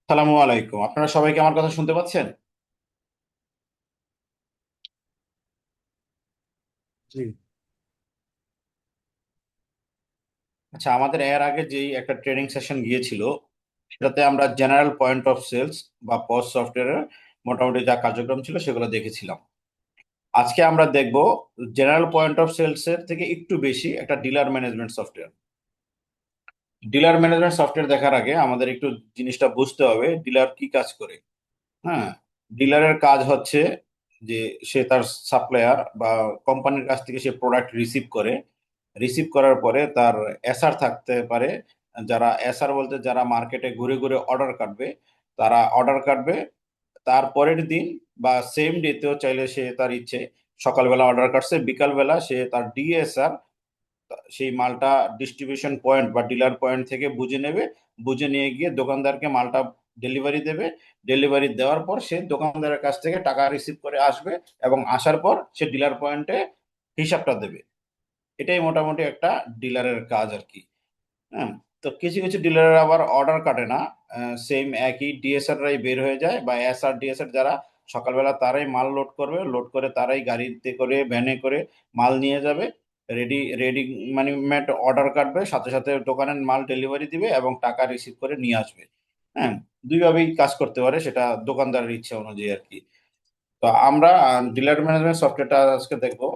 সালামু আলাইকুম। আপনারা সবাই কি আমার কথা শুনতে পাচ্ছেন? জি। আচ্ছা, আমাদের এর আগে যেই একটা ট্রেনিং সেশন গিয়েছিল, সেটাতে আমরা জেনারেল পয়েন্ট অফ সেলস বা পস সফটওয়্যারের মোটামুটি যা কার্যক্রম ছিল সেগুলো দেখেছিলাম। আজকে আমরা দেখব জেনারেল পয়েন্ট অফ সেলস এর থেকে একটু বেশি একটা dealer management software. Dealer management software দেখার আগে আমাদের একটু জিনিসটা বুঝতে হবে ডিলার কি কাজ করে। হ্যাঁ, ডিলারের কাজ হচ্ছে যে সে তার সাপ্লায়ার বা কোম্পানির কাছ থেকে সে প্রোডাক্ট রিসিভ করে। রিসিভ করার পরে তার এসআর থাকতে পারে, যারা এসআর বলতে যারা মার্কেটে ঘুরে ঘুরে অর্ডার কাটবে, তারা অর্ডার কাটবে। তার পরের দিন বা সেম ডেতেও চাইলে সে তার ইচ্ছে সকালবেলা অর্ডার কাটছে, বিকালবেলা সে তার ডিএসআর সেই মালটা ডিস্ট্রিবিউশন পয়েন্ট বা ডিলার পয়েন্ট থেকে বুঝে নেবে। বুঝে নিয়ে গিয়ে দোকানদারকে মালটা ডেলিভারি দেবে। ডেলিভারি দেওয়ার পর সে দোকানদারের কাছ থেকে টাকা রিসিভ করে আসবে এবং আসার পর সে ডিলার পয়েন্টে হিসাবটা দেবে। এটাই মোটামুটি একটা ডিলারের কাজ আর কি। হ্যাঁ, তো কিছু কিছু ডিলারের আবার অর্ডার কাটে না, সেম একই ডিএসআর রাই বের হয়ে যায় বা এসআর ডিএসআর যারা সকালবেলা তারাই মাল লোড করবে, লোড করে তারাই গাড়িতে করে ভ্যানে করে মাল নিয়ে যাবে। রেডি রেডি মানে ম্যাট অর্ডার কাটবে, সাথে সাথে দোকানের মাল ডেলিভারি দিবে এবং টাকা রিসিভ করে নিয়ে আসবে। হ্যাঁ, দুইভাবেই কাজ করতে পারে, সেটা দোকানদারের ইচ্ছা অনুযায়ী আর কি। তো আমরা ডিলার ম্যানেজমেন্ট সফটওয়্যারটা আজকে দেখবো।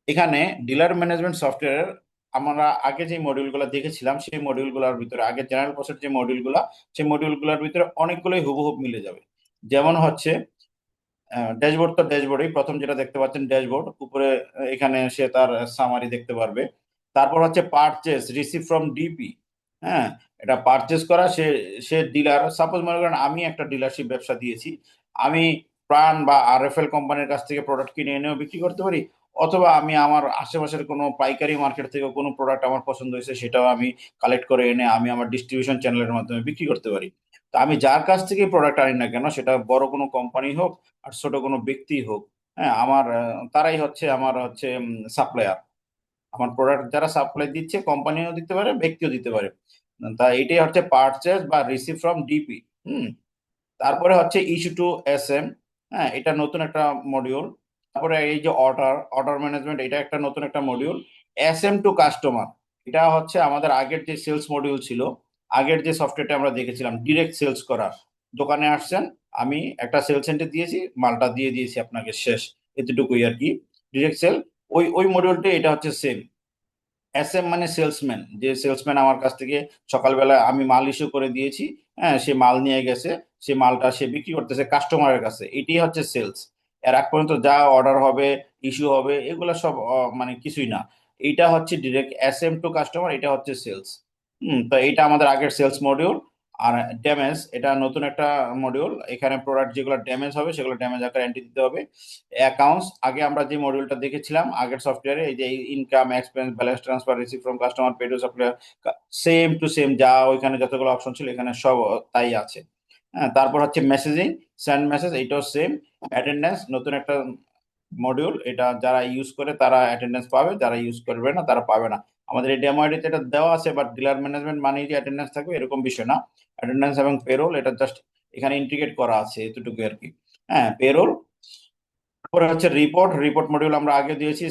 এখানে ডিলার ম্যানেজমেন্ট সফটওয়্যার আমরা আগে যে মডিউলগুলো দেখেছিলাম সেই মডিউলগুলোর ভিতরে, আগে জেনারেল প্রসেস যে মডিউলগুলো, সেই মডিউলগুলোর ভিতরে অনেকগুলোই হুবহুব মিলে যাবে। যেমন হচ্ছে ড্যাশবোর্ড, তো ড্যাশবোর্ডই প্রথম যেটা দেখতে পাচ্ছেন, ড্যাশবোর্ড উপরে এখানে সে তার সামারি দেখতে পারবে। তারপর হচ্ছে পারচেস রিসিভ ফ্রম ডিপি। হ্যাঁ, এটা পারচেস করা, সে সে ডিলার, সাপোজ মনে করেন আমি একটা ডিলারশিপ ব্যবসা দিয়েছি। আমি প্রাণ বা আরএফএল কোম্পানির কাছ থেকে প্রোডাক্ট কিনে এনেও বিক্রি করতে পারি, অথবা আমি আমার আশেপাশের কোনো পাইকারি মার্কেট থেকে কোনো প্রোডাক্ট আমার পছন্দ হয়েছে সেটাও আমি কালেক্ট করে এনে আমি আমার ডিস্ট্রিবিউশন চ্যানেলের মাধ্যমে বিক্রি করতে পারি। তো আমি যার কাছ থেকে প্রোডাক্ট আনি না কেন, সেটা বড় কোনো কোম্পানি হোক আর ছোট কোনো ব্যক্তি হোক, হ্যাঁ, আমার তারাই হচ্ছে আমার হচ্ছে সাপ্লায়ার। আমার প্রোডাক্ট যারা সাপ্লাই দিচ্ছে কোম্পানিও দিতে পারে, ব্যক্তিও দিতে পারে। তা এটাই হচ্ছে পারচেজ বা রিসিভ ফ্রম ডিপি। হুম। তারপরে হচ্ছে ইস্যু টু এস এম। হ্যাঁ, এটা নতুন একটা মডিউল। তারপরে এই যে অর্ডার অর্ডার ম্যানেজমেন্ট, এটা একটা নতুন একটা module. S M to customer, এটা হচ্ছে আমাদের আগের যে সেলস মডিউল ছিল, আগের যে সফটওয়্যারটা আমরা দেখেছিলাম ডিরেক্ট সেলস করা। দোকানে আসছেন, আমি একটা সেল সেন্টার দিয়েছি, মালটা দিয়ে দিয়েছি আপনাকে, শেষ। এতটুকুই আর কি, ডিরেক্ট সেল। ওই ওই মডিউলটা এটা হচ্ছে সেম। এস এম মানে সেলসম্যান, যে সেলসম্যান আমার কাছ থেকে সকালবেলা আমি মাল ইস্যু করে দিয়েছি, হ্যাঁ, সে মাল নিয়ে গেছে, সে মালটা সে বিক্রি করতেছে কাস্টমারের কাছে, এটাই হচ্ছে সেলস। এর আগ পর্যন্ত যা অর্ডার হবে, ইস্যু হবে, এগুলো সব মানে কিছুই না। এইটা হচ্ছে direct S M to customer, এটা হচ্ছে সেলস। তো এটা আমাদের আগের সেলস মডিউল। আর ড্যামেজ, এটা নতুন একটা মডিউল। এখানে প্রোডাক্ট যেগুলো ড্যামেজ হবে সেগুলো ড্যামেজ আকারে এন্ট্রি দিতে হবে। অ্যাকাউন্টস, আগে আমরা যে মডিউলটা দেখেছিলাম আগের সফটওয়্যারে, এই যে income expense balance transfer receive from customer pay to supplier, same to same যা ওইখানে যতগুলো অপশন ছিল এখানে সব তাই আছে। হ্যাঁ, তারপর হচ্ছে মেসেজিং, সেন্ড মেসেজ, এইটাও সেম। অ্যাটেন্ডেন্স নতুন একটা মডিউল, এটা যারা ইউজ করে তারা অ্যাটেন্ডেন্স পাবে, যারা ইউজ করবে না তারা পাবে না। আমাদের এই ডেমো আইডিতে এটা দেওয়া আছে, বাট ডিলার ম্যানেজমেন্ট মানেই যে অ্যাটেন্ডেন্স থাকবে এরকম বিষয় না। অ্যাটেন্ডেন্স এবং পেরোল এটা জাস্ট এখানে ইন্টিগ্রেট করা আছে, এতটুকু আর কি। হ্যাঁ, পেরোল। তারপরে হচ্ছে রিপোর্ট, রিপোর্ট মডিউল আমরা আগে দিয়েছি।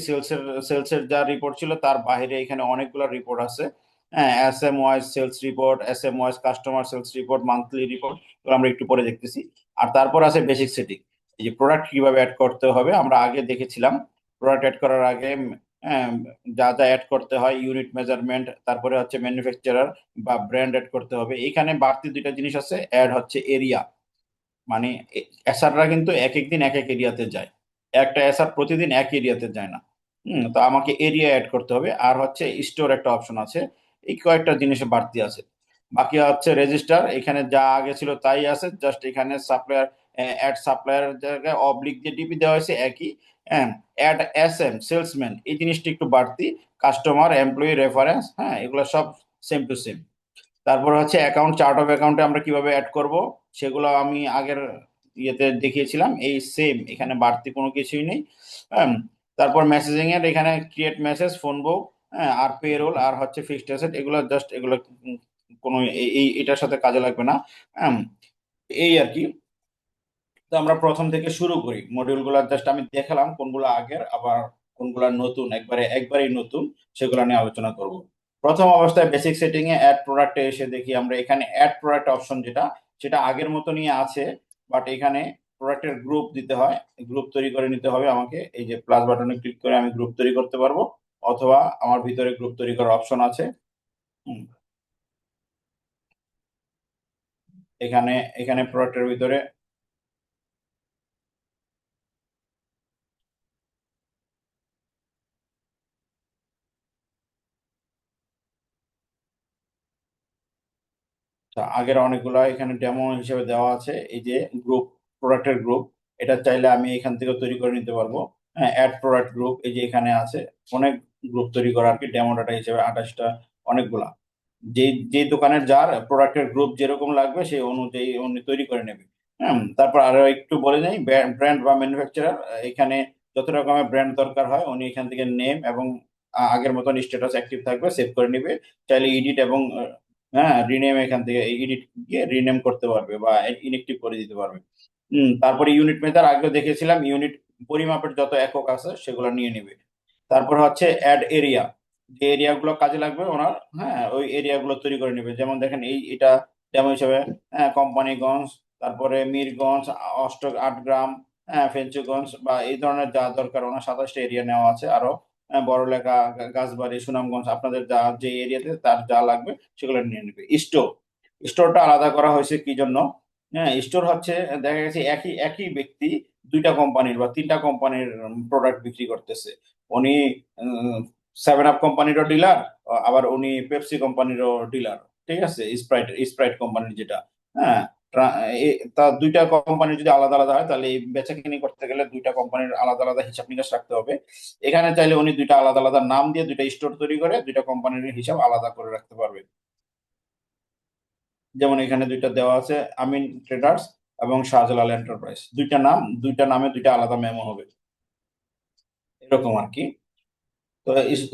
সেলসের যা রিপোর্ট ছিল তার বাইরে এখানে অনেকগুলো রিপোর্ট আছে। হ্যাঁ, S M wise sales report, S M wise customer sales report, monthly report, এগুলো আমরা একটু পরে দেখতেছি। আর তারপর আছে বেসিক সেটিং, এই যে প্রোডাক্ট কিভাবে অ্যাড করতে হবে আমরা আগে দেখেছিলাম। প্রোডাক্ট অ্যাড করার আগে যা যা অ্যাড করতে হয়, ইউনিট মেজারমেন্ট, তারপরে হচ্ছে ম্যানুফ্যাকচারার বা ব্র্যান্ড অ্যাড করতে হবে। এখানে বাড়তি দুইটা জিনিস আছে, অ্যাড হচ্ছে এরিয়া। মানে এসআররা কিন্তু এক এক দিন এক এক এরিয়াতে যায়, একটা এসআর প্রতিদিন এক এরিয়াতে যায় না। তো আমাকে এরিয়া অ্যাড করতে হবে। আর হচ্ছে স্টোর একটা অপশন আছে। এই কয়েকটা জিনিসে বাড়তি আছে। বাকি হচ্ছে রেজিস্টার, এখানে যা আগে ছিল তাই আছে, জাস্ট এখানে সাপ্লায়ার, অ্যাড সাপ্লায়ার জায়গায় অবলিক দিয়ে ডিপি দেওয়া হয়েছে একই। হ্যাঁ, অ্যাড এস এম সেলসম্যান, এই জিনিসটা একটু বাড়তি। কাস্টমার এমপ্লয়ি রেফারেন্স, হ্যাঁ, এগুলো সব সেম টু সেম। তারপর হচ্ছে অ্যাকাউন্ট, চার্ট অফ অ্যাকাউন্টে আমরা কিভাবে অ্যাড করব সেগুলো আমি আগের ইয়েতে দেখিয়েছিলাম, এই সেম, এখানে বাড়তি কোনো কিছুই নেই। হ্যাঁ, তারপর মেসেজিং এর এখানে ক্রিয়েট মেসেজ, ফোন বুক, হ্যাঁ, আর পেরোল আর হচ্ছে ফিক্সড অ্যাসেট, এগুলো জাস্ট এগুলো কোনো এটার সাথে কাজে লাগবে না। হ্যাঁ, এই আর কি। তো আমরা প্রথম থেকে শুরু করি, মডিউলগুলো জাস্ট আমি দেখালাম কোনগুলো আগের, আবার কোনগুলো নতুন, একবারেই নতুন, সেগুলো নিয়ে আলোচনা করব। প্রথম অবস্থায় বেসিক সেটিং এ অ্যাড প্রোডাক্টে এসে দেখি আমরা এখানে অ্যাড প্রোডাক্ট অপশন যেটা, সেটা আগের মতনই আছে। বাট এখানে প্রোডাক্টের গ্রুপ দিতে হয়, গ্রুপ তৈরি করে নিতে হবে আমাকে। এই যে প্লাস বাটনে ক্লিক করে আমি গ্রুপ তৈরি করতে পারবো, অথবা আমার ভিতরে গ্রুপ তৈরি করার অপশন আছে। হুম, এখানে এখানে প্রোডাক্টের ভিতরে আগের অনেকগুলা এখানে ডেমো হিসেবে দেওয়া আছে। এই যে গ্রুপ, প্রোডাক্টের গ্রুপ, এটা চাইলে আমি এখান থেকে তৈরি করে নিতে পারবো। হ্যাঁ, অ্যাড প্রোডাক্ট গ্রুপ, এই যে এখানে আছে অনেক গ্রুপ তৈরি করা আর কি, ডেমো ডাটা হিসেবে 28টা, অনেকগুলা। যে যে দোকানের যার প্রোডাক্টের গ্রুপ যেরকম লাগবে সেই অনুযায়ী উনি তৈরি করে নেবে। হ্যাঁ, তারপর আরো একটু বলে নেই, ব্র্যান্ড বা ম্যানুফ্যাকচারার, এখানে যত রকমের ব্র্যান্ড দরকার হয় উনি এখান থেকে নেম এবং আগের মতন স্ট্যাটাস অ্যাক্টিভ থাকবে, সেভ করে নিবে। চাইলে এডিট এবং হ্যাঁ রিনেম, এখান থেকে এডিট গিয়ে রিনেম করতে পারবে বা ইনএক্টিভ করে দিতে পারবে। তারপরে ইউনিট মেথড আগেও দেখেছিলাম, ইউনিট পরিমাপের যত একক আছে সেগুলো নিয়ে নিবে। তারপর হচ্ছে অ্যাড এরিয়া, যে এরিয়া গুলো কাজে লাগবে ওনার, হ্যাঁ ওই এরিয়া গুলো তৈরি করে নেবে। যেমন দেখেন এটা যেমন হিসেবে, হ্যাঁ কোম্পানিগঞ্জ, তারপরে মিরগঞ্জ, 8 গ্রাম, হ্যাঁ ফেঞ্চুগঞ্জ বা এই ধরনের যা দরকার, ওনার 27টা এরিয়া নেওয়া আছে। আরো বড়লেখা, গাছবাড়ি, সুনামগঞ্জ, আপনাদের যা যে এরিয়াতে তার যা লাগবে সেগুলো নিয়ে নেবে। স্টোর, স্টোরটা আলাদা করা হয়েছে কি জন্য? হ্যাঁ, স্টোর হচ্ছে দেখা গেছে একই একই ব্যক্তি দুইটা কোম্পানির বা তিনটা কোম্পানির প্রোডাক্ট বিক্রি করতেছে। উনি 7 আপ কোম্পানিরও ডিলার, আবার উনি পেপসি কোম্পানিরও ডিলার। ঠিক আছে, স্প্রাইট স্প্রাইট কোম্পানির যেটা। হ্যাঁ, তা দুইটা কোম্পানি যদি আলাদা আলাদা হয় তাহলে এই বেচা কিনি করতে গেলে দুইটা কোম্পানির আলাদা আলাদা হিসাব নিকাশ রাখতে হবে। এখানে চাইলে উনি দুইটা আলাদা আলাদা নাম দিয়ে দুইটা স্টোর তৈরি করে দুইটা কোম্পানির হিসাব আলাদা করে রাখতে পারবে। যেমন এখানে দুইটা দেওয়া আছে, আমিন ট্রেডার্স এবং শাহজালাল এন্টারপ্রাইজ, দুইটা নাম, দুইটা নামে দুইটা আলাদা মেমো হবে, এরকম আর কি। তো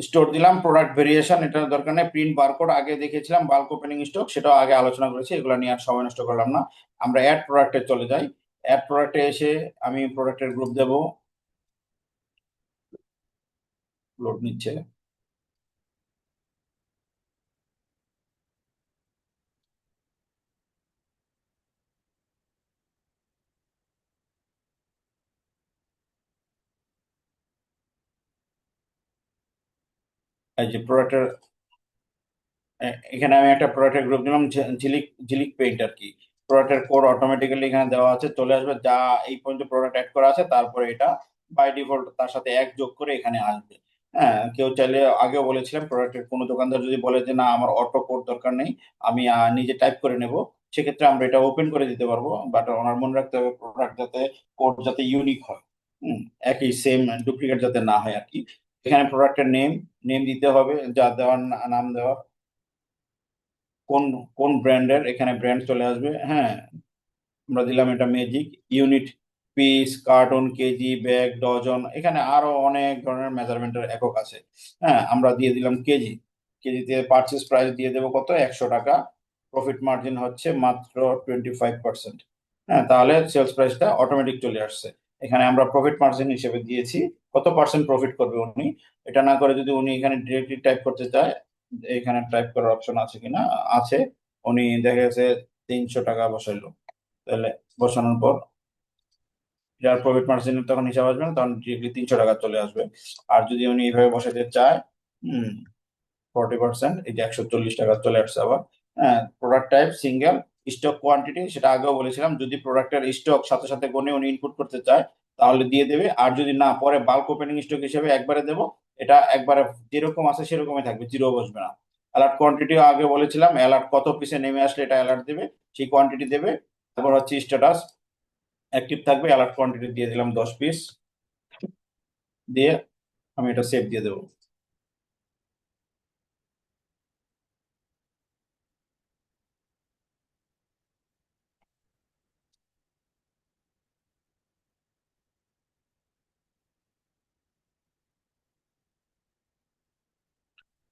স্টোর দিলাম। প্রোডাক্ট ভেরিয়েশন এটা দরকার নেই। প্রিন্ট বারকোড আগে দেখেছিলাম, বাল্ক ওপেনিং স্টক সেটাও আগে আলোচনা করেছি, এগুলো নিয়ে আর সময় নষ্ট করলাম না। আমরা অ্যাড প্রোডাক্টে চলে যাই। অ্যাড প্রোডাক্টে এসে আমি প্রোডাক্টের গ্রুপ দেব, লোড নিচ্ছে। এই যে প্রোডাক্টের, এখানে আমি একটা প্রোডাক্টের গ্রুপ দিলাম, ঝিলিক, ঝিলিক পেইন্ট আর কি। প্রোডাক্টের কোড অটোমেটিক্যালি এখানে দেওয়া আছে, চলে আসবে যা এই পর্যন্ত প্রোডাক্ট অ্যাড করা আছে, তারপরে এটা বাই ডিফল্ট তার সাথে এক যোগ করে এখানে আসবে। হ্যাঁ, কেউ চাইলে, আগেও বলেছিলাম, প্রোডাক্টের কোনো দোকানদার যদি বলে যে না আমার অটো কোড দরকার নেই, আমি নিজে টাইপ করে নেব, সেক্ষেত্রে আমরা এটা ওপেন করে দিতে পারবো। বাট ওনার মনে রাখতে হবে প্রোডাক্ট যাতে, কোড যাতে ইউনিক হয়। হুম, একই সেম, ডুপ্লিকেট যাতে না হয় আর কি। এখানে প্রোডাক্টের নেম, নেম দিতে হবে, যা দেওয়ার নাম দেওয়া, কোন কোন ব্র্যান্ডের, এখানে ব্র্যান্ড চলে আসবে। হ্যাঁ, আমরা দিলাম এটা magic. Unit, piece, carton, KG, bag, dozen, এখানে আরো অনেক ধরনের মেজারমেন্টের একক আছে। হ্যাঁ, আমরা দিয়ে দিলাম কেজি। কেজিতে পারচেস প্রাইস দিয়ে দেবো কত, 100 টাকা। প্রফিট মার্জিন হচ্ছে মাত্র 25%। হ্যাঁ, তাহলে সেলস প্রাইসটা অটোমেটিক চলে আসছে। এখানে আমরা প্রফিট মার্জিন হিসেবে দিয়েছি কত পার্সেন্ট প্রফিট করবে উনি। এটা না করে যদি উনি এখানে ডিরেক্টলি টাইপ করতে চায়, এখানে টাইপ করার অপশন আছে কিনা, আছে। উনি দেখা গেছে 300 টাকা বসাইলো, তাহলে বসানোর পর যার প্রফিট মার্জিনের তখন হিসাব আসবে না, তখন ডিরেক্টলি 300 টাকা চলে আসবে। আর যদি উনি এইভাবে বসাতে চায়, 40%, এই যে 140 টাকা চলে আসছে আবার। হ্যাঁ, product type single, stock quantity সেটা আগেও বলেছিলাম, যদি প্রোডাক্টের স্টক সাথে সাথে গনে উনি ইনপুট করতে চায় তাহলে দিয়ে দেবে। আর যদি না, পরে বাল্ক ওপেনিং স্টক হিসেবে একবারে দেবো, এটা একবারে যেরকম আছে সেরকমই থাকবে, জিরো বসবে না। অ্যালার্ট কোয়ান্টিটি আগে বলেছিলাম, অ্যালার্ট কত পিসে নেমে আসলে এটা অ্যালার্ট দেবে, সেই কোয়ান্টিটি দেবে। তারপর হচ্ছে স্ট্যাটাস অ্যাক্টিভ থাকবে, অ্যালার্ট কোয়ান্টিটি দিয়ে দিলাম 10 পিস, দিয়ে আমি এটা সেভ দিয়ে দেবো।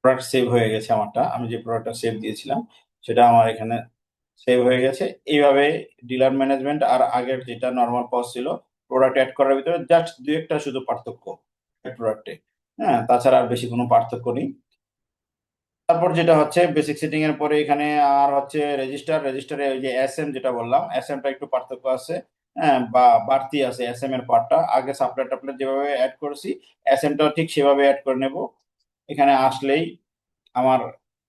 প্রোডাক্ট সেভ হয়ে গেছে আমারটা, আমি যে প্রোডাক্টটা সেভ দিয়েছিলাম সেটা আমার এখানে সেভ হয়ে গেছে। এইভাবে ডিলার ম্যানেজমেন্ট আর আগের যেটা নর্মাল কস্ট ছিল প্রোডাক্ট অ্যাড করার ভিতরে জাস্ট দুই একটা শুধু পার্থক্য প্রোডাক্টে। হ্যাঁ, তাছাড়া আর বেশি কোনো পার্থক্য নেই। তারপর যেটা হচ্ছে বেসিক সেটিং এর পরে এখানে আর হচ্ছে রেজিস্টারে ওই যে এস এম যেটা বললাম, এস এমটা একটু পার্থক্য আছে। হ্যাঁ, বা বাড়তি আছে এস এম এর পার্টটা, আগে সাপ্লাই টাপ্লাই যেভাবে অ্যাড করেছি এস এমটাও ঠিক সেভাবে অ্যাড করে নেব। এখানে আসলেই আমার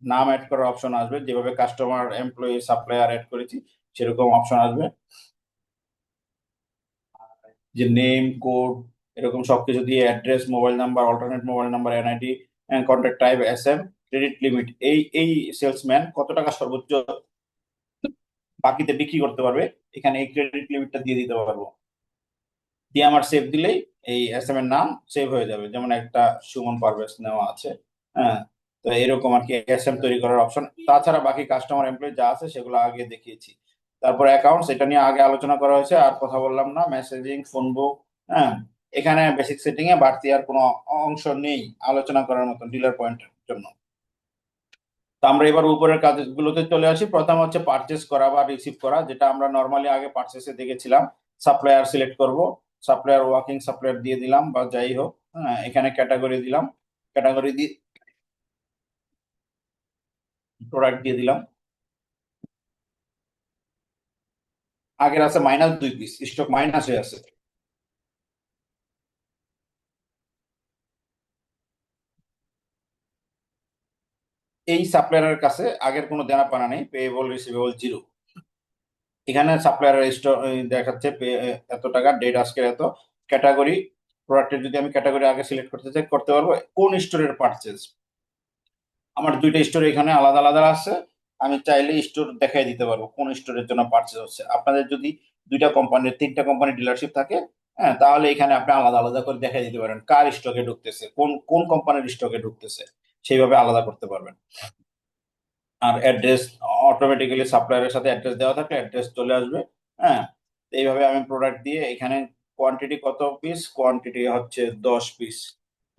নাম অ্যাড করার অপশন আসবে, যেভাবে কাস্টমার এমপ্লয়ি সাপ্লায়ার অ্যাড করেছি সেরকম অপশন আসবে, যে নেম কোড এরকম সবকিছু দিয়ে address mobile number alternate mobile number NID contact type S M credit limit, এই সেলসম্যান কত টাকা সর্বোচ্চ বাকিতে বিক্রি করতে পারবে এখানে এই ক্রেডিট লিমিটটা দিয়ে দিতে পারবো। দিয়ে আমার সেভ দিলেই এই এস এম এর নাম সেভ হয়ে যাবে, যেমন একটা সুমন পারভেজ নেওয়া আছে। হ্যাঁ, তো এরকম আর কি এস এম তৈরি করার অপশন। তাছাড়া বাকি কাস্টমার এমপ্লয়ি যা আছে সেগুলো আগে দেখিয়েছি। তারপর অ্যাকাউন্টস, এটা নিয়ে আগে আলোচনা করা হয়েছে আর কথা বললাম না। মেসেজিং, ফোন বুক। হ্যাঁ, এখানে বেসিক সেটিং এ বাড়তি আর কোনো অংশ নেই আলোচনা করার মতো ডিলার পয়েন্টের জন্য। তো আমরা এবার উপরের কাজগুলোতে চলে আসি। প্রথম হচ্ছে পারচেস করা বা রিসিভ করা, যেটা আমরা নর্মালি আগে পারচেসে দেখেছিলাম। সাপ্লায়ার সিলেক্ট করব, সাপ্লায়ার ওয়ার্কিং সাপ্লায়ার দিয়ে দিলাম বা যাই হোক। হ্যাঁ, এখানে ক্যাটাগরি দিলাম, ক্যাটাগরি দিয়ে প্রোডাক্ট দিয়ে দিলাম। আগের আছে -2 পিস, স্টক মাইনাস হয়ে আছে। এই সাপ্লায়ারের কাছে আগের কোনো দেনা পানা নেই, পেয়েবল রিসিভেবল জিরো। এখানে সাপ্লায়ারের স্টক দেখাচ্ছে এত টাকা, ডেট আজকের এত। ক্যাটাগরি, প্রোডাক্টের যদি আমি ক্যাটাগরি আগে সিলেক্ট করতে চাই করতে পারবো। কোন স্টোরের পারচেজ, আমার দুইটা স্টোর এখানে আলাদা আলাদা আছে, আমি চাইলে স্টোর দেখাই দিতে পারবো কোন স্টোরের জন্য পারচেজ হচ্ছে। আপনাদের যদি দুইটা কোম্পানির তিনটা কোম্পানির ডিলারশিপ থাকে, হ্যাঁ, তাহলে এখানে আপনি আলাদা আলাদা করে দেখাই দিতে পারেন কার স্টকে ঢুকতেছে, কোন কোন কোম্পানির স্টকে ঢুকতেছে, সেইভাবে আলাদা করতে পারবেন। আর অ্যাড্রেস অটোমেটিক্যালি সাপ্লায়ারের সাথে অ্যাড্রেস দেওয়া থাকলে অ্যাড্রেস চলে আসবে। হ্যাঁ, তো এইভাবে আমি প্রোডাক্ট দিয়ে এখানে কোয়ান্টিটি কত পিস, কোয়ান্টিটি হচ্ছে 10 পিস।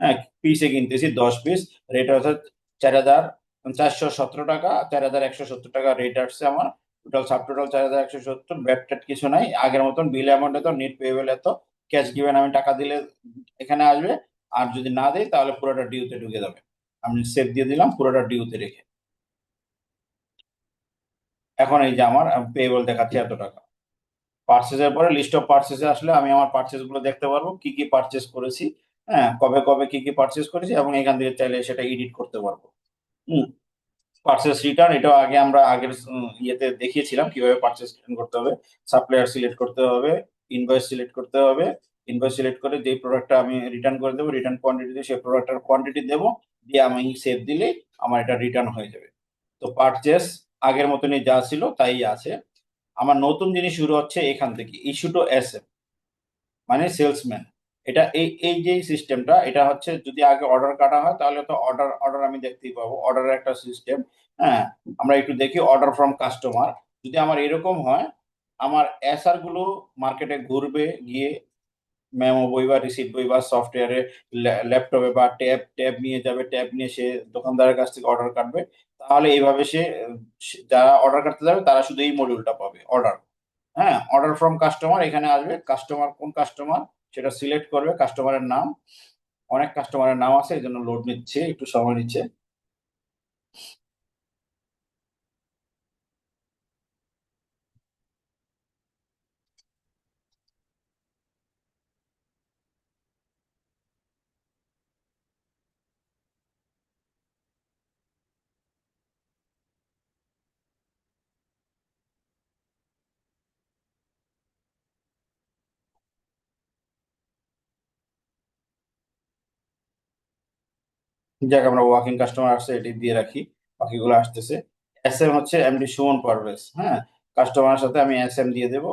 হ্যাঁ, পিসে কিনতেছি 10 পিস। রেট হচ্ছে 4,417 টাকা, 4,170 টাকা রেট আসছে আমার। টোটাল সাব টোটাল 4,170, ব্যাট ট্যাট কিছু নাই, আগের মতন বিল অ্যামাউন্ট এত, নেট পেয়েবল এত, ক্যাশ গিভেন আমি টাকা দিলে এখানে আসবে। আর যদি না দেই তাহলে পুরোটা ডিউতে ঢুকে যাবে। আমি সেভ দিয়ে দিলাম পুরোটা ডিউতে রেখে। এখন এই যে আমার পেয়েবল দেখাচ্ছে এত টাকা। পার্চেসের পরে লিস্ট অফ পার্চেসে আসলে আমি আমার পার্চেস গুলো দেখতে পারবো, কি কি পার্চেস করেছি। হ্যাঁ, কবে কবে কি কি পার্চেস করেছি, এবং এখান থেকে চাইলে সেটা এডিট করতে পারবো। হুম, পার্চেস রিটার্ন, এটাও আগে আমরা আগের ইয়েতে দেখিয়েছিলাম কিভাবে পার্চেস রিটার্ন করতে হবে। সাপ্লায়ার সিলেক্ট করতে হবে, ইনভয়েস সিলেক্ট করতে হবে। ইনভয়েস সিলেক্ট করে যে প্রোডাক্টটা আমি রিটার্ন করে দেবো, রিটার্ন কোয়ান্টিটি দিয়ে সেই প্রোডাক্টের কোয়ান্টিটি দেবো, দিয়ে আমি সেভ দিলে আমার এটা রিটার্ন হয়ে যাবে। তো পারচেস আগের মতনই যা ছিল তাই আছে। আমার নতুন জিনিস শুরু হচ্ছে এখান থেকে, ইস্যু টু এস এম, মানে সেলসম্যান। এটা এই এই যে সিস্টেমটা, এটা হচ্ছে যদি আগে অর্ডার কাটা হয় তাহলে তো অর্ডার অর্ডার আমি দেখতেই পাবো, অর্ডারের একটা সিস্টেম। হ্যাঁ, আমরা একটু দেখি অর্ডার ফ্রম কাস্টমার। যদি আমার এরকম হয়, আমার এসআর গুলো মার্কেটে ঘুরবে গিয়ে, মেমো বই বা রিসিট বই বা সফটওয়্যারে, ল্যাপটপে বা ট্যাব ট্যাব নিয়ে যাবে, ট্যাব নিয়ে সে দোকানদারের কাছ থেকে অর্ডার কাটবে। তাহলে এইভাবে যারা অর্ডার করতে যাবে তারা শুধু এই মডিউলটা পাবে, অর্ডার। হ্যাঁ, অর্ডার ফ্রম কাস্টমার এখানে আসবে, কাস্টমার কোন কাস্টমার সেটা সিলেক্ট করবে, কাস্টমারের নাম। অনেক কাস্টমারের নাম আছে, এই জন্য লোড নিচ্ছে, একটু সময় নিচ্ছে। যাক, আমরা ওয়াকিং কাস্টমার আসছে এটি দিয়ে রাখি, বাকিগুলো আসতেছে। এস এম হচ্ছে এমডি সুমন পারভেজ। হ্যাঁ, কাস্টমারের সাথে আমি এস এম দিয়ে দেবো,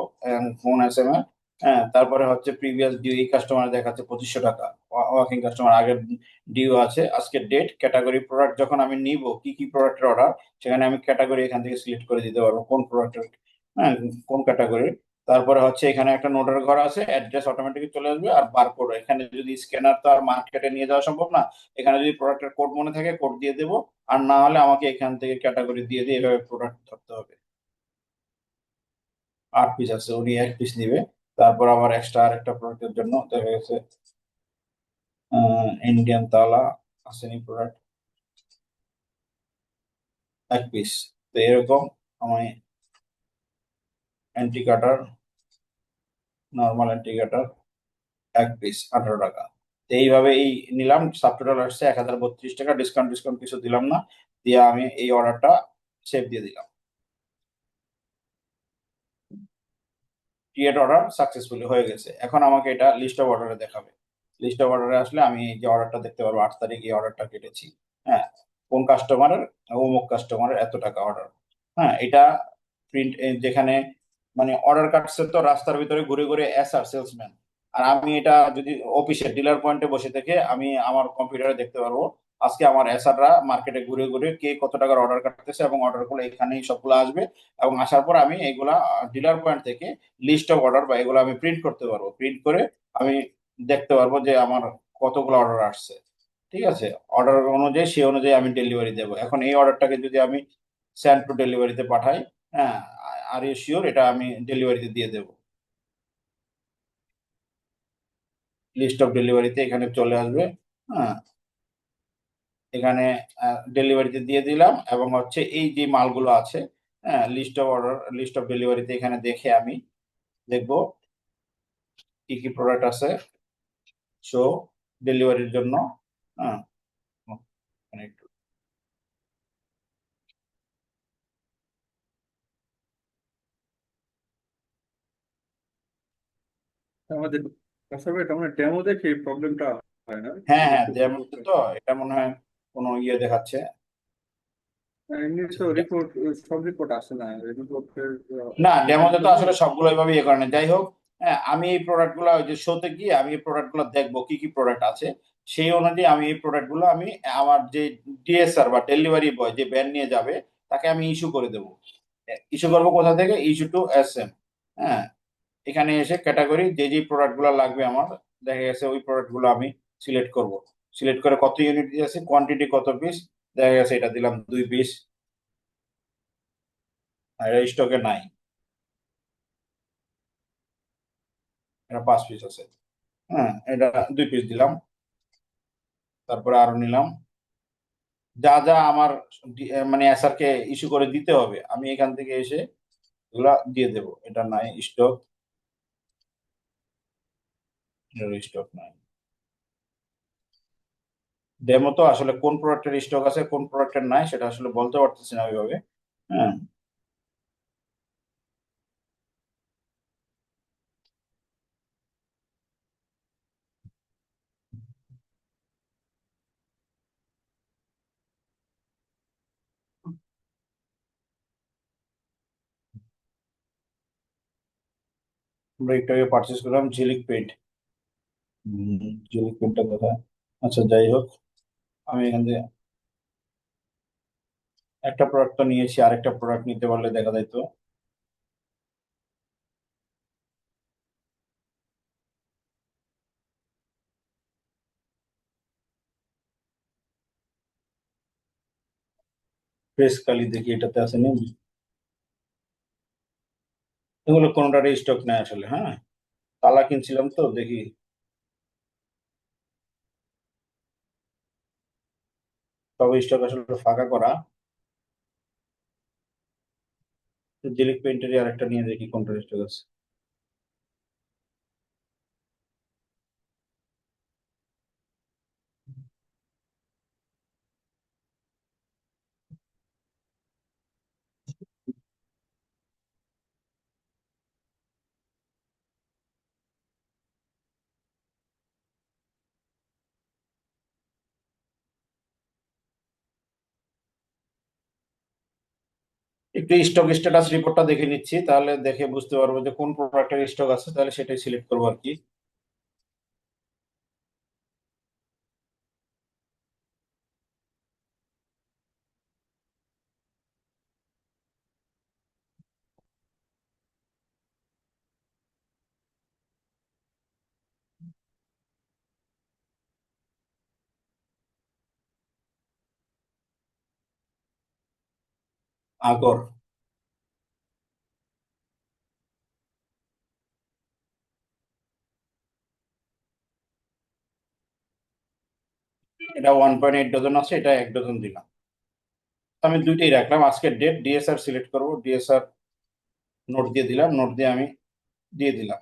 ফোন এস এম এর। হ্যাঁ, তারপরে হচ্ছে প্রিভিয়াস ডিউ, এই কাস্টমার দেখাচ্ছে 2500 টাকা, ওয়াকিং কাস্টমার আগের ডিউ আছে, আজকের ডেট। ক্যাটাগরি প্রোডাক্ট যখন আমি নিব কি কি প্রোডাক্টের অর্ডার, সেখানে আমি ক্যাটাগরি এখান থেকে সিলেক্ট করে দিতে পারবো কোন প্রোডাক্টের, হ্যাঁ, কোন ক্যাটাগরি। তারপরে হচ্ছে এখানে একটা নোটের ঘর আছে, অ্যাড্রেস অটোমেটিক চলে আসবে, আর বারকোড এখানে যদি স্ক্যানার তো আর মার্কেটে নিয়ে যাওয়া সম্ভব না, এখানে যদি প্রোডাক্টের কোড মনে থাকে কোড দিয়ে দেবো, আর না হলে আমাকে এখান থেকে ক্যাটাগরি দিয়ে দিয়ে এভাবে প্রোডাক্ট ধরতে হবে। 8 পিস আছে, উনি 1 পিস নিবে। তারপর আবার এক্সট্রা আর একটা প্রোডাক্টের জন্য দেখা গেছে ইন্ডিয়ান তালা আসেনি প্রোডাক্ট, 1 পিস। তো এরকম আমি অ্যান্টি কাটার, নর্মাল অ্যান্টি কাটার 1 পিস 18 টাকা। তো এইভাবে এই নিলাম, সাব টোটাল আসছে 1032 টাকা, ডিসকাউন্ট ডিসকাউন্ট কিছু দিলাম না, দিয়ে আমি এই অর্ডারটা সেভ দিয়ে দিলাম। ক্রিয়েট অর্ডার সাকসেসফুলি হয়ে গেছে। এখন আমাকে এটা লিস্ট অফ অর্ডারে দেখাবে। লিস্ট অফ অর্ডারে আসলে আমি এই যে অর্ডারটা দেখতে পারবো, 8 তারিখ এই অর্ডারটা কেটেছি। হ্যাঁ, কোন কাস্টমারের, অমুক কাস্টমারের এত টাকা অর্ডার। হ্যাঁ, এটা প্রিন্ট, যেখানে মানে অর্ডার কাটছে তো রাস্তার ভিতরে ঘুরে ঘুরে এসআর সেলসম্যান, আর আমি এটা যদি অফিসে ডিলার পয়েন্টে বসে থেকে আমি আমার কম্পিউটারে দেখতে পারবো আজকে আমার এসআররা মার্কেটে ঘুরে ঘুরে কে কত টাকার অর্ডার কাটতেছে, এবং অর্ডার গুলো এখানেই সবগুলো আসবে। এবং আসার পর আমি এগুলা ডিলার পয়েন্ট থেকে লিস্ট অফ অর্ডার বা এগুলো আমি প্রিন্ট করতে পারবো, প্রিন্ট করে আমি দেখতে পারবো যে আমার কতগুলো অর্ডার আসছে। ঠিক আছে, অর্ডার অনুযায়ী সেই অনুযায়ী আমি ডেলিভারি দেবো। এখন এই অর্ডারটাকে যদি আমি সেন্ড টু ডেলিভারিতে পাঠাই, হ্যাঁ, আর ইউ শিওর এটা আমি ডেলিভারিতে দিয়ে দেবো। লিস্ট অফ ডেলিভারিতে এখানে চলে আসবে। হ্যাঁ, এখানে ডেলিভারিতে দিয়ে দিলাম, এবং হচ্ছে এই যে মালগুলো আছে, হ্যাঁ, list of order, list of ডেলিভারিতে এখানে দেখে আমি দেখবো কি কি প্রোডাক্ট আছে শো ডেলিভারির জন্য। হ্যাঁ, মানে একটু আমাদের আসলে এটা মানে ডেমো দেখে প্রবলেমটা হয় না, হ্যাঁ হ্যাঁ, একটু দেওয়ার মধ্যে তো এটা মনে হয় কোনো ইয়ে দেখাচ্ছে। এমনি আচ্ছা, তো রিপোর্ট, সব রিপোর্ট আসে না রিপোর্টের না দেখার ডেমোতে তো জন্য। আসলে সবগুলো এইভাবে ইয়ে করে না, যাই হোক। হ্যাঁ, আমি এই প্রোডাক্ট গুলো ওই যে শোতে গিয়ে আমি এই প্রোডাক্ট গুলো দেখবো কি কি প্রোডাক্ট আছে, সেই অনুযায়ী আমি এই প্রোডাক্ট গুলো আমি আমার যে ডিএসআর বা ডেলিভারি বয় যে ব্যান নিয়ে যাবে তাকে আমি ইস্যু করে দেবো। ইস্যু করবো কোথা থেকে, ইস্যু টু এসএম। হ্যাঁ, এখানে এসে ক্যাটাগরি যে যে প্রোডাক্ট গুলো লাগবে আমার, দেখা গেছে ওই প্রোডাক্ট গুলো আমি সিলেক্ট করব। সিলেক্ট করে কত ইউনিট আছে, কোয়ান্টিটি কত পিস, দেখা গেছে এটা দিলাম 2 পিস, আর স্টকে নাই, এটা 5 পিস আছে। হ্যাঁ, এটা 2 পিস দিলাম। তারপরে আরো নিলাম, যা যা আমার মানে এসআর কে ইস্যু করে দিতে হবে আমি এখান থেকে এসে এগুলা দিয়ে দেবো। এটা নাই স্টক, স্টক নাই। ডেমো তো আসলে কোন প্রোডাক্টের স্টক আছে কোন প্রোডাক্টের নাই সেটা আসলে বলতে পারতেছি না ওইভাবে। হ্যাঁ, আমরা একটু আগে পারচেস করলাম ঝিলিক পেন্ট। ঝিলিক পেন্টটা কোথায়? আচ্ছা, যাই হোক, আমি এখান থেকে একটা প্রোডাক্ট তো নিয়েছি, আরেকটা প্রোডাক্ট নিতে পারলে দেখা যেত। ফ্রেশ কালি দেখি এটাতে আছে নি, এগুলো কোনোটারই স্টক নেই আসলে। হ্যাঁ, তালা কিনছিলাম তো দেখি, সব স্টক আসলে ফাঁকা করা। ঝিলিক পেন্টেরই আরেকটা নিয়ে দেখি কোনটার স্টক আছে। একটু স্টক স্ট্যাটাস রিপোর্টটা দেখে নিচ্ছি, তাহলে দেখে বুঝতে পারবো যে কোন প্রোডাক্টের স্টক আছে, তাহলে সেটাই সিলেক্ট করবো আর কি। আগর, এটা 1.8 ডজন আছে, এটা 1 ডজন দিলাম। আমি দুইটাই রাখলাম, আজকের ডেট, ডিএসআর সিলেক্ট করব, ডিএসআর নোট দিয়ে দিলাম, নোট দিয়ে আমি দিয়ে দিলাম।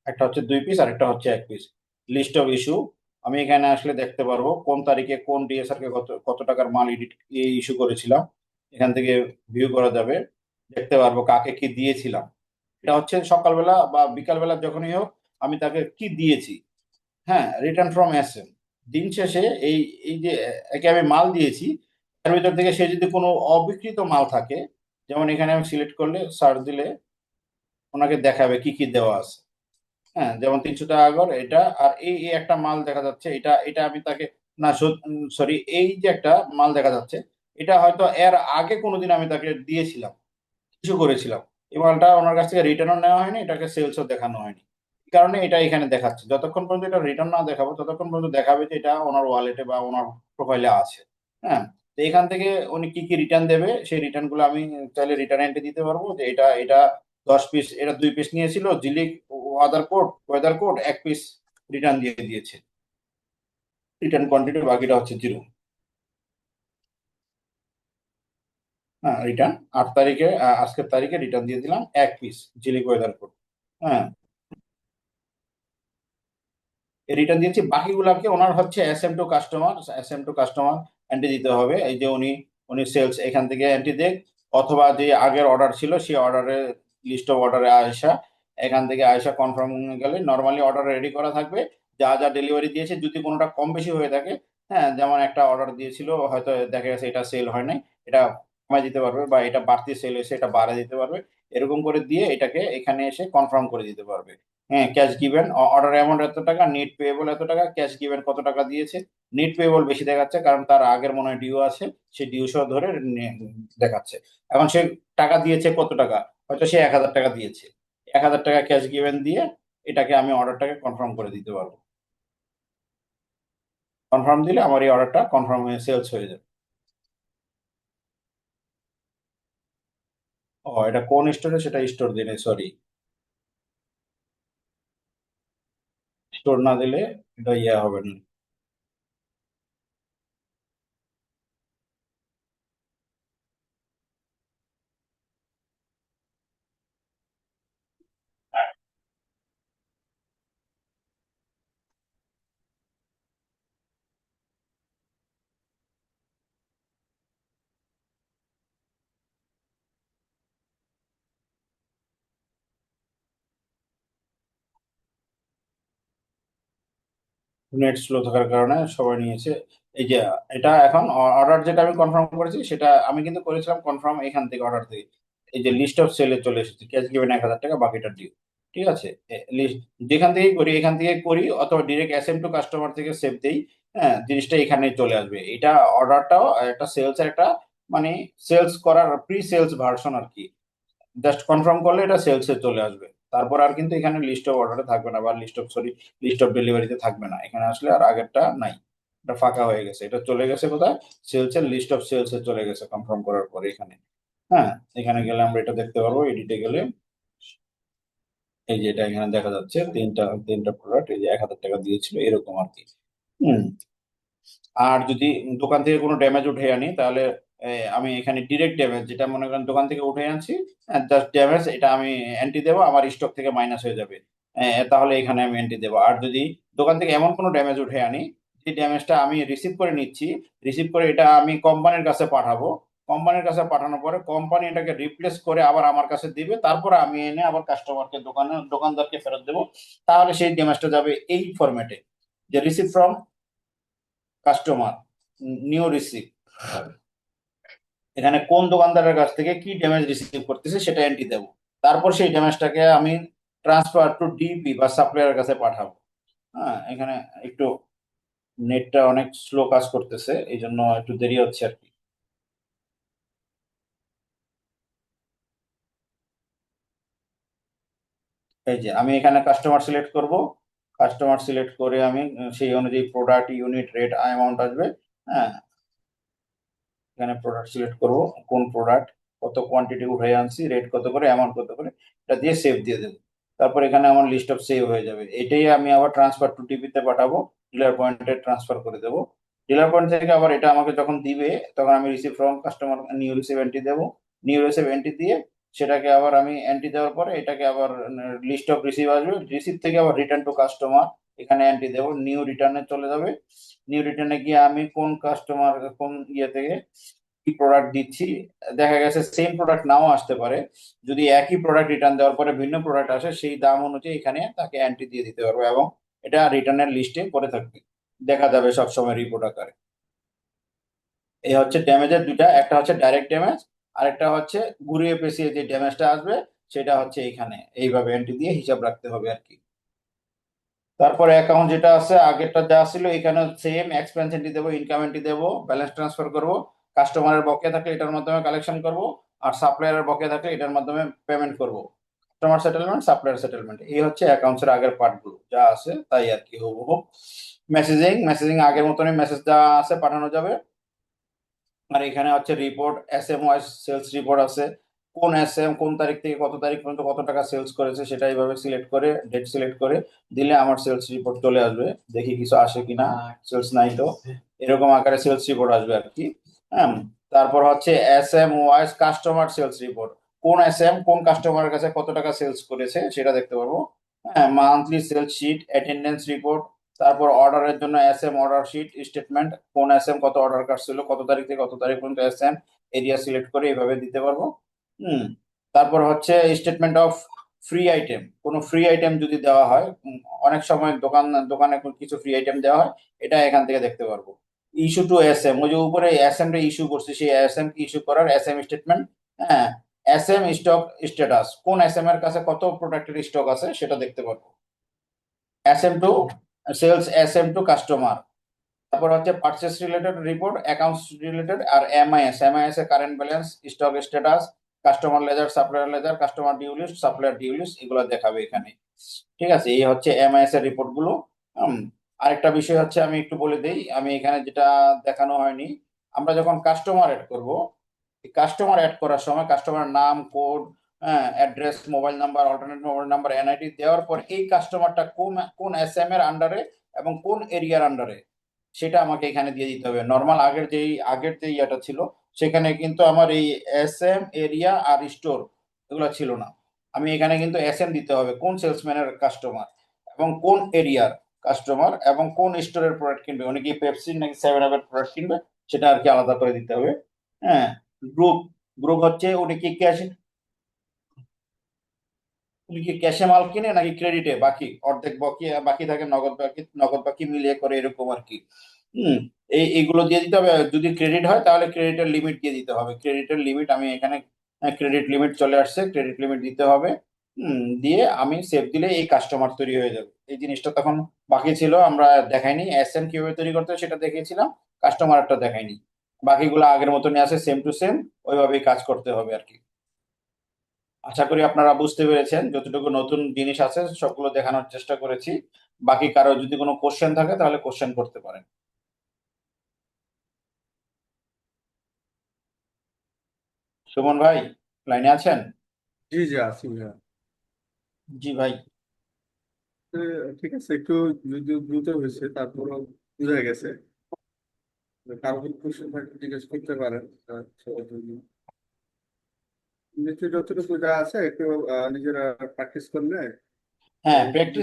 একটা হচ্ছে 2 পিস আর একটা হচ্ছে 1 পিস। লিস্ট অফ ইস্যু, আমি এখানে আসলে দেখতে পারবো কোন তারিখে কোন ডিএসআর কে কত কত টাকার মাল ইস্যু করেছিলাম। এখান থেকে ভিউ করা যাবে, দেখতে পারবো কাকে কি দিয়েছিলাম। এটা হচ্ছে সকালবেলা বা বিকালবেলা যখনই হোক আমি তাকে কি দিয়েছি। হ্যাঁ, রিটার্ন ফ্রম এসএম। দিন শেষে এই এই যে একে আমি মাল দিয়েছি, তার ভিতর থেকে সে যদি কোনো অবিকৃত মাল থাকে, যেমন এখানে আমি সিলেক্ট করলে সার্চ দিলে ওনাকে দেখাবে কি কি দেওয়া আছে। হ্যাঁ, যেমন 300 টাকা করে এটা, আর এই এই একটা মাল দেখা যাচ্ছে, এটা এটা আমি তাকে, না সরি, এই যে একটা মাল দেখা যাচ্ছে, এটা হয়তো এর আগে কোনোদিন আমি তাকে দিয়েছিলাম, কিছু করেছিলাম। এই মালটা ওনার কাছ থেকে রিটার্নও নেওয়া হয়নি, এটাকে সেলসও দেখানো হয়নি। এই কারণে এটা এখানে দেখাচ্ছে, যতক্ষণ পর্যন্ত এটা রিটার্ন না দেখাবো ততক্ষণ পর্যন্ত দেখাবে যে এটা ওনার ওয়ালেটে বা ওনার প্রোফাইলে আছে। হ্যাঁ, তো এখান থেকে উনি কি কি রিটার্ন দেবে সেই রিটার্ন গুলো আমি চাইলে রিটার্ন এন্ট্রি দিতে পারবো, যে এটা এটা 10 পিস, এটা 2 পিস নিয়েছিল Jhilik weather code 1 piece return দিয়ে দিয়েছে, রিটার্ন কোয়ান্টিটি, বাকিটা হচ্ছে 0। হ্যাঁ, রিটার্ন 8 তারিখে, আজকের তারিখে রিটার্ন দিয়ে দিলাম 1 পিস জিলিক ওয়েদার কোড। হ্যাঁ, রিটার্ন দিয়েছি, বাকিগুলাকে ওনার হচ্ছে S M to customer entry দিতে হবে। এই যে উনি উনি সেলস এখান থেকে এন্ট্রি দেখ, অথবা যে আগের অর্ডার ছিল সেই অর্ডারের লিস্ট অফ অর্ডারে আয়সা, এখান থেকে আয়সা কনফার্ম গেলে নর্মালি অর্ডার রেডি করা থাকবে, যা যা ডেলিভারি দিয়েছে যদি কোনোটা কম বেশি হয়ে থাকে। হ্যাঁ, যেমন একটা অর্ডার দিয়েছিল হয়তো দেখা গেছে এটা সেল হয় নাই, এটা কমায় দিতে পারবে, বা এটা বাড়তি সেল হয়েছে এটা বাড়ায় দিতে পারবে, এরকম করে দিয়ে এটাকে এখানে এসে কনফার্ম করে দিতে পারবে। হ্যাঁ, ক্যাশ গিভেন, অর্ডার অ্যামাউন্ট এত টাকা, নেট পেয়েবল এত টাকা, ক্যাশ গিভেন কত টাকা দিয়েছে। নেট পেয়েবল বেশি দেখাচ্ছে কারণ তার আগের মনে হয় ডিউ আছে, সেই ডিউ সহ ধরে দেখাচ্ছে। এখন সে টাকা দিয়েছে কত টাকা, হয়তো সে 1,000 টাকা দিয়েছে, 1,000 টাকা ক্যাশ গিভেন দিয়ে এটাকে আমি অর্ডারটাকে কনফার্ম করে দিতে পারবো। কনফার্ম দিলে আমার এই অর্ডারটা কনফার্ম হয়ে সেলস হয়ে যাবে। ও, এটা কোন স্টোরে, সেটা স্টোর দিনে, সরি, স্টোর না দিলে এটা ইয়ে হবে না। নেট স্লো থাকার কারণে সবাই নিয়েছে। এই যে এটা এখন অর্ডার যেটা আমি কনফার্ম করেছি সেটা আমি কিন্তু করেছিলাম কনফার্ম এখান থেকে, অর্ডার থেকে। এই যে লিস্ট অফ সেলে চলে এসেছে, ক্যাশ গিভেন 1,000 টাকা, বাকিটা ডিউ। ঠিক আছে, লিস্ট যেখান থেকে করি, এখান থেকে করি, অথবা direct S M to customer থেকে সেভ দেই। হ্যাঁ, জিনিসটা এখানে চলে আসবে। এটা অর্ডারটাও একটা সেলস এর একটা, মানে সেলস করার প্রি সেলস ভার্সন আর কি। জাস্ট কনফার্ম করলে এটা সেলসে চলে আসবে, তারপর আর কিন্তু এখানে লিস্ট অফ অর্ডারে থাকবে না, বা লিস্ট অফ ডেলিভারিতে থাকবে না, এখানে আসলে আর আগেরটা নাই, এটা ফাঁকা হয়ে গেছে, এটা চলে গেছে কোথায়, সেলসের লিস্ট অফ সেলসে চলে গেছে কনফার্ম করার পরে এখানে। হ্যাঁ, এখানে গেলে আমরা এটা দেখতে পারবো, এডিটে গেলে এই যে এটা এখানে দেখা যাচ্ছে, তিনটা তিনটা প্রোডাক্ট, এই যে 1,000 টাকা দিয়েছিল এরকম আর কি। হুম। আর যদি দোকান থেকে কোনো ড্যামেজ উঠে আনি তাহলে আমি এখানে ডিরেক্ট ড্যামেজ, যেটা মনে করেন দোকান থেকে উঠে আনছি, জাস্ট ড্যামেজ, এটা আমি এন্ট্রি দেবো, আমার স্টক থেকে মাইনাস হয়ে যাবে। তাহলে এখানে আমি এন্ট্রি দেবো। আর যদি দোকান থেকে এমন কোনো ড্যামেজ উঠে আনি, যে ড্যামেজটা আমি রিসিভ করে নিচ্ছি, রিসিভ করে এটা আমি কোম্পানির কাছে পাঠাবো, কোম্পানির কাছে পাঠানোর পরে কোম্পানি এটাকে রিপ্লেস করে আবার আমার কাছে দিবে, তারপরে আমি এনে আবার কাস্টমারকে দোকানদারকে ফেরত দেবো, তাহলে সেই ড্যামেজটা যাবে এই ফরম্যাটে, যে receive from customer, new receive, এখানে কোন দোকানদারের কাছ থেকে কি ড্যামেজ রিসিভ করতেছে সেটা এন্ট্রি দেবো, তারপর সেই ড্যামেজটাকে আমি ট্রান্সফার টু ডিপি বা সাপ্লায়ারের কাছে পাঠাবো। হ্যাঁ, এখানে একটু নেটটা অনেক স্লো কাজ করতেছে, এই জন্য একটু দেরি হচ্ছে আর কি। এই যে আমি এখানে কাস্টমার সিলেক্ট করব, কাস্টমার সিলেক্ট করে আমি সেই অনুযায়ী প্রোডাক্ট, ইউনিট, রেট, অ্যামাউন্ট আসবে। হ্যাঁ, এখানে প্রোডাক্ট সিলেক্ট করব, কোন প্রোডাক্ট, কত কোয়ান্টিটি উঠাই আনছি, রেট কত করে, অ্যামাউন্ট কত করে, এটা দিয়ে সেভ দিয়ে দেবো। তারপর এখানে আমার লিস্ট অফ সেভ হয়ে যাবে। এটাই আমি আবার ট্রান্সফার টু টিপিতে পাঠাবো, ডিলার পয়েন্টে ট্রান্সফার করে দেবো। ডিলার পয়েন্ট থেকে আবার এটা আমাকে যখন দিবে তখন আমি receive from customer new receive entry দেবো। নিউ রিসিভ এন্ট্রি দিয়ে সেটাকে আবার আমি এন্ট্রি দেওয়ার পরে এটাকে আবার লিস্ট অফ রিসিভ আসবে, রিসিভ থেকে আবার রিটার্ন টু কাস্টমার এখানে এন্ট্রি দেবো, নিউ রিটার্নে চলে যাবে। নিউ রিটার্নে গিয়ে আমি কোন কাস্টমার কোন ইয়ে থেকে কি প্রোডাক্ট দিচ্ছি, দেখা গেছে সেম প্রোডাক্ট নাও আসতে পারে। যদি একই প্রোডাক্ট রিটার্ন দেওয়ার পরে ভিন্ন প্রোডাক্ট আসে, সেই দাম অনুযায়ী এখানে তাকে এন্ট্রি দিয়ে দিতে পারবো এবং এটা রিটার্নের লিস্টে পড়ে থাকবে, দেখা যাবে সবসময় রিপোর্ট আকারে। এই হচ্ছে ড্যামেজের দুইটা, একটা হচ্ছে ডাইরেক্ট ড্যামেজ, আরেকটা হচ্ছে ঘুরিয়ে পেঁচিয়ে যে ড্যামেজটা আসবে সেটা হচ্ছে এইখানে এইভাবে এন্ট্রি দিয়ে হিসাব রাখতে হবে আর কি। তারপরে অ্যাকাউন্ট যেটা আছে আগেরটা যা ছিল এখানে সেম এক্সপেন্স এন্ট্রি দেবো, ইনকাম এন্ট্রি দেবো, ব্যালেন্স ট্রান্সফার করব, কাস্টমারের বকেয়া থাকলে এটার মাধ্যমে কালেকশন করব, আর সাপ্লায়ারের বকেয়া থাকলে এটার মাধ্যমে পেমেন্ট করব। কাস্টমার সেটেলমেন্ট, সাপ্লায়ার সেটেলমেন্ট, এই হচ্ছে অ্যাকাউন্টস এর আগের পার্টগুলো যা আছে তাই আর কি হুবহু। মেসেজিং, মেসেজিং আগের মতনই মেসেজ যা আছে পাঠানো যাবে। আর এখানে হচ্ছে report, S M wise sales report আছে, কোন এস এম কোন তারিখ থেকে কত তারিখ পর্যন্ত কত টাকা সেলস করেছে সেটা এইভাবে সিলেক্ট করে ডেট সিলেক্ট করে দিলে আমার সেলস রিপোর্ট চলে আসবে। দেখি কিছু আসে কিনা, সেলস নাই তো এরকম আকারে সেলস রিপোর্ট আসবে আর কি। হ্যাঁ, তারপর হচ্ছে S M wise customer sales report, কোন এস এম কোন কাস্টমারের কাছে কত টাকা সেলস করেছে সেটা দেখতে পারবো। হ্যাঁ, monthly sales sheet, attendance report, তারপর অর্ডারের জন্য S M order sheet statement, কোন এস এম কত অর্ডার কাটছিল, কত তারিখ থেকে কত তারিখ পর্যন্ত এস এম, এরিয়া সিলেক্ট করে এইভাবে দিতে পারবো। হুম, তারপর হচ্ছে স্টেটমেন্ট অফ ফ্রি আইটেম, কোনো ফ্রি আইটেম যদি দেওয়া হয়, অনেক সময় দোকানে কিছু ফ্রি আইটেম দেওয়া হয়, এটা এখান থেকে দেখতে পারবো। ইস্যু টু এস এম, ওই যে উপরে এস এম টা ইস্যু করছে সেই এস এম কি ইস্যু করার এস এম স্টেটমেন্ট। হ্যাঁ, এস এম স্টক স্ট্যাটাস, কোন এস এম এর কাছে কত প্রোডাক্টের স্টক আছে সেটা দেখতে পারবো। S M to sales, S M to customer, তারপর হচ্ছে purchase related report, accounts related, আর এমআইএস, এমআইএস এর current balance, stock status, customer ledger, supplier ledger, customer due list, supplier due list, এগুলো দেখাবে এখানে। ঠিক আছে, এই হচ্ছে এমআইএস এর রিপোর্ট গুলো। হুম, আরেকটা বিষয় হচ্ছে আমি একটু বলে দেই, আমি এখানে যেটা দেখানো হয়নি, আমরা যখন কাস্টমার এড করব, কাস্টমার অ্যাড করার সময় কাস্টমার নাম, code, address, mobile number, alternate mobile number, NID দেওয়ার পর এই কাস্টমারটা কোন কোন এস এম এর আন্ডারে এবং কোন এরিয়ার আন্ডারে সেটা আমাকে এখানে দিয়ে দিতে হবে। নর্মাল আগের যে ইয়াটা ছিল সেখানে কিন্তু আমার এই এস এম, এরিয়া আর স্টোর এগুলো ছিল না। আমি এখানে কিন্তু এস এম দিতে হবে, কোন সেলসম্যানের কাস্টমার এবং কোন এরিয়ার কাস্টমার এবং কোন স্টোরের প্রোডাক্ট কিনবে, উনি কি পেপসি নাকি সেভেন আপের প্রোডাক্ট কিনবে সেটা আর কি আলাদা করে দিতে হবে। হ্যাঁ, গ্রুপ, গ্রুপ হচ্ছে উনি কি ক্যাশে মাল কিনে নাকি ক্রেডিটে বাকি, অর্ধেক বাকি বাকি থাকে, নগদ বাকি মিলিয়ে করে এরকম আর কি। হুম, এইগুলো দিয়ে দিতে হবে। যদি ক্রেডিট হয় তাহলে ক্রেডিটের লিমিট দিয়ে দিতে হবে, ক্রেডিটের লিমিট আমি এখানে ক্রেডিট লিমিট চলে আসছে, ক্রেডিট লিমিট দিতে হবে। দিয়ে আমি সেভ দিলে এই কাস্টমার তৈরি হয়ে যাবে। এই জিনিসটা তখন বাকি ছিল, আমরা দেখাইনি, এস এম কিভাবে তৈরি করতে হয় সেটা দেখিয়েছিলাম, কাস্টমারটা দেখাইনি। বাকিগুলো আগের মতনই আছে, সেম টু সেম, ওইভাবেই কাজ করতে হবে আর কি। আশা করি আপনারা বুঝতে পেরেছেন, যতটুকু নতুন জিনিস আছে সবগুলো দেখানোর চেষ্টা করেছি। বাকি কারো যদি কোনো কোশ্চেন থাকে তাহলে কোশ্চেন করতে পারেন। সুমন ভাই, লাইনে আছেন? জি জি আছি ভাইয়া। জি ভাই। তো ঠিক আছে, একটু যদিও দ্রুত হয়েছে তারপরও বোঝা গেছে। কারো কোনো কোশ্চেন থাকলে জিজ্ঞেস করতে পারেন। নিশ্চয়ই যতটুকু যা আছে একটু নিজেরা প্র্যাকটিস করলে হ্যাঁ, এই প্র্যাকটিস